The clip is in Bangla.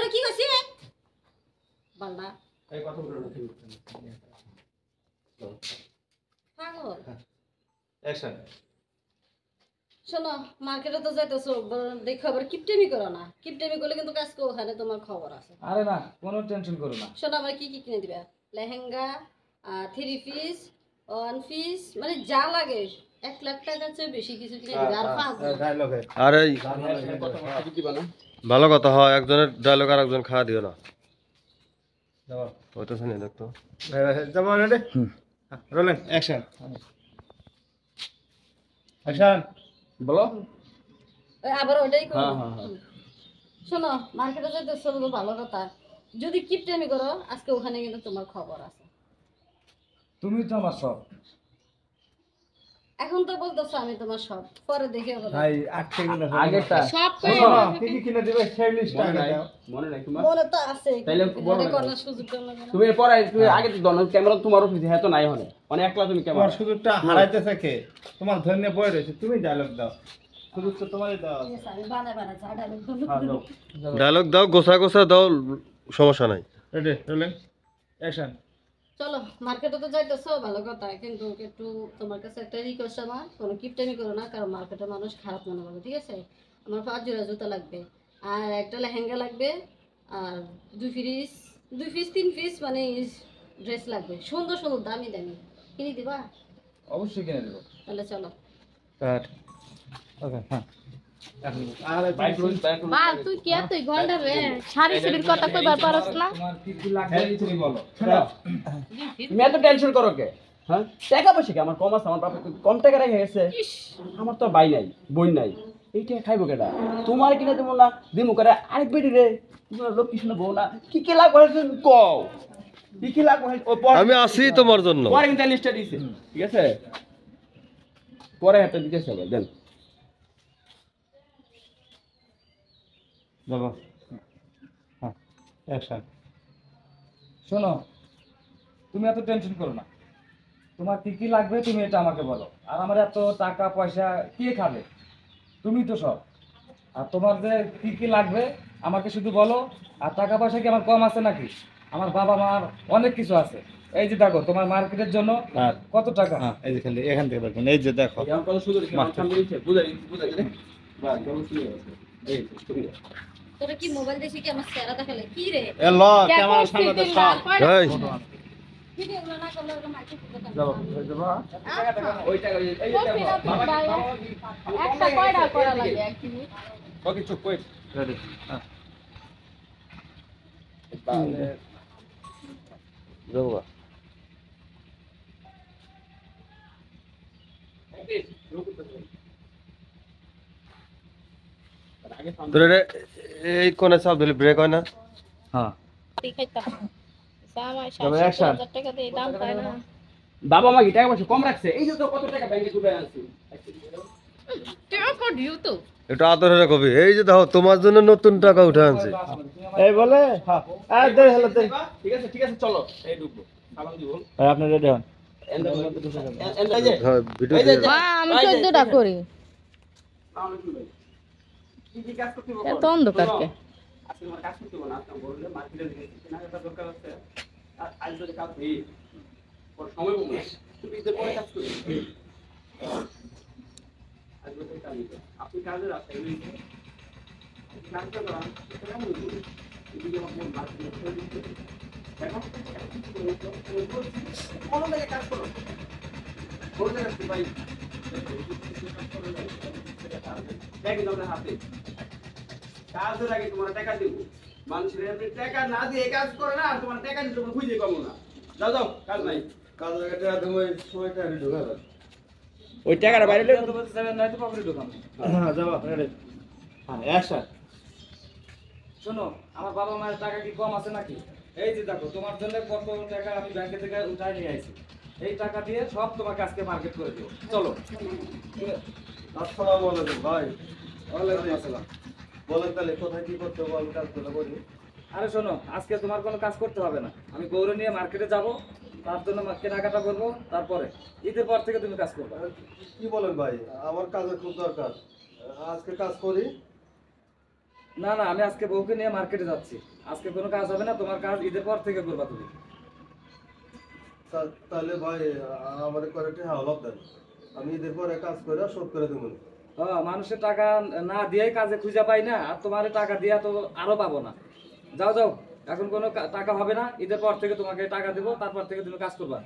তোরা কি কইছিস বালনা এই কথা বলো না তুমি পাগল অ্যাকশন শোনো মার্কেটে তো যাইতেছো দেখো আবার কিপটেমি করো না কিপটেমি করলে কিন্তু আজকে ওখানে তোমার খবর আছে আরে না কোনো টেনশন করো না শোনো আমার কি কি কিনে দিবা লেহেঙ্গা 3 পিস 1 পিস মানে যা লাগে 1 লাখ টাকার চেয়ে বেশি কিছু কিনে দিবে আর ডায়লগে আরে কথা দিবা না ভালো কথা হয় একজনের ডায়লগ আর একজন খাওয়া দিও না যাও হইতেছে না দেখতো যাবো রেডি রোলিং অ্যাকশন অ্যাকশন বলো আবার ওটাই করো হ্যাঁ, হ্যাঁ। শোনো মার্কেটে যাইতেছো তো ভালো কথা যদি কিপটেমি করো আজকে ওখানে কিন্তু তোমার খবর আছে তুমি তো আমার সব এখন তো বলতেছো আমি তোমার সব পরে দেখে বলো ভাই আটকে গেল আগেরটা সব কি কি কিনে দিবে সেই লিস্টটা দাও মনে নাই তোমার মনে তো আছে তাইলে বলো না। করার সুযোগ তো লাগে না তুমি পরে তুমি আগে তো দন ক্যামেরা তোমার অফিসে হ্যাঁ তো নাই হনে মানে একলা তুমি তোমার ক্যামেরা সুযোগটা হারাইতেছে কে তোমার ধন্য বই রয়েছে তুমি ডায়লগ দাও সুযোগ তো তোমারই দাও ঠিক আছে, আমি বানায় বানায় ঝাড়া দেবো। হ্যাঁ দাও ডায়লগ দাও গোছা গোছা দাও সমস্যা নাই রেডি রোলিং অ্যাকশন চলো মার্কেটে তো যাইতেছো ভালো কথা কিন্তু একটু তোমার কাছে একটা রিকোয়েস্ট আমার কোনো কিপটামি করো না কারণ মার্কেটে মানুষ খারাপ মনে করবে ঠিক আছে আমার 5 জোড়া জুতা লাগবে আর একটা লেহেঙ্গা লাগবে আর 2 পিস 3 পিস মানে ড্রেস লাগবে সুন্দর সুন্দর দামি দামি কিনে দিবা অবশ্যই কিনে দেব তাহলে চলো কাট ওকে হ্যাঁ আরে বাইক রোজ বাইক মা তুই কি তুই গন্ডা রে শাড়ি সিড়ির কথা কইবার পারছ না তোমার কি কি লাগবে তুমি বলো তুমি এত টেনশন করো কে হ্যাঁ টাকা পয়সা কি আমার কম আছে আমার বাপে কম টাকা রেখে গেছে আমার তো বাই নাই বই নাই এইটা খাইবো কেডা তোমার কিনা দেবো না দিমু করে আরেক বেটি রে তোমার লোক কিছু না বউ না কি কি লাগবে কও কি কি লাগবে ও আমি আছি তোমার জন্য পরে কিন্তু লিস্টটা দিছে ঠিক আছে পরে একটা দিতে হবে দেন যাবো হ্যাঁ অ্যাকশন শোনো তুমি এত টেনশন করো না তোমার কি কি লাগবে তুমি এটা আমাকে বলো আর আমার এত টাকা পয়সা কে খাবে তুমি তো সব আর তোমার যে কি কি লাগবে আমাকে শুধু বলো আর টাকা পয়সা কি আমার কম আছে নাকি আমার বাবা মার অনেক কিছু আছে এই যে দেখো তোমার মার্কেটের জন্য কত টাকা এই যে খালি এখান থেকে দেখুন এই যে দেখো এখন কত সুন্দর আমার সামনে দিচ্ছে বুঝাই বুঝাই রে বাস চলো শুরু হচ্ছে এই তুমি তোরা কি মোবাইল দেখি কি আমার চেহারা দেখালে কি রে এ ল ক্যামেরার সামনে তো সব এই ভিডিওগুলো না করলে ওরকম মাইকে ফুটাতাম যাবো এই যাবো ওই টাকা এই যে একটা কয়টা করা লাগে একদিনে ওকে চুপ ওয়েট রেডি হ্যাঁ যাবো তোর এই কোনে চাপ দিলে ব্রেক হয় না হ্যাঁ তুই খাইতা সামাই তবে action. 70000 টাকা দিয়ে দাম পায় না বাবা মা কি টাকা পয়সা কম রাখছে এই যে তো কত টাকা ব্যাংকে ঢুকে আনছি টাকা দিও তো একটু আদরের কবি এই যে দেখো তোমার জন্য নতুন টাকা উঠে আনছি এই বলে হ্যাঁ এই দে হলো দে ঠিক আছে চলো এই ঢুকবো সালাম দিব ভাই আপনি রেডি হন এই যে হ্যাঁ ভিডিও এই যে মা আমি 14টা করি কি কি কাজ করতে হবে এত অন্ধকারকে আজকে আমার কাজ করতে হবে না আমি বললে মার্কেটে কেনাকাটা দরকার আছে আর আজ যদি কাজ নেই ওর সময় কম না তুমি ঈদের পরে কাজ করবে আজ যদি কাজ নেই আপনি কাজে রাখেন কাজটা করা কেমন হবে যদি আমার মন মার্কেটে ছেড়ে দিতে এখন কোনো জায়গায় কাজ করো বলতে রাখছি ভাই ব্যাগ দাও না হাতে কাজের আগে তোমার টাকা দিব মানুষের আপনি টাকা না দিয়ে কাজ করে না আর তোমার টাকা দিতে খুঁজে পাবো না যাও যাও কাজ নাই কাজের টাকা তুমি সময়টা ঢুকা দাও ওই টাকাটা বাইরে লয়ে তো বলতে যাবেন নয়তো পকেটে ঢোকাম হ্যাঁ যাবো রেডি হ্যাঁ অ্যাকশন শোনো আমার বাবা মায়ের টাকা কি কম আছে নাকি এই যে দেখো তোমার জন্য কত টাকা আমি ব্যাংকে থেকে উঠায় নিয়ে আইছি এই টাকা দিয়ে সব তোমাকে আজকে মার্কেট করে দেবো চলো আসসালামু আলাইকুম ভাই ওয়ালাইকুম আসসালাম বলেন তাহলে কোথায় কি করতে হবে আমি কাজগুলো করি আরে শোনো আজকে তোমার কোনো কাজ করতে হবে না আমি গৌর নিয়ে মার্কেটে যাব তার জন্য কেনাকাটা করবো তারপরে ঈদের পর থেকে তুমি কাজ করবে কি বলেন ভাই আমার কাজের খুব দরকার আজকে কাজ করি না না, আমি আজকে বউকে নিয়ে মার্কেটে যাচ্ছি। আজকে কোনো কাজ হবে না, তোমার কাজ ঈদের পর থেকে করবা তুমি। তাহলে ভাই আমার কয়েকটা হাওলাত দেন, আমি ঈদের পরে কাজ করে শোধ করে দেবো। মানুষের টাকা না দিয়ে কাজে খুঁজে পাই না, আর তোমার টাকা দিয়া তো আরো পাবো না। যাও যাও, এখন কোনো টাকা হবে না, ঈদের পর থেকে তোমাকে টাকা দেবো, তারপর থেকে তুমি কাজ করবা।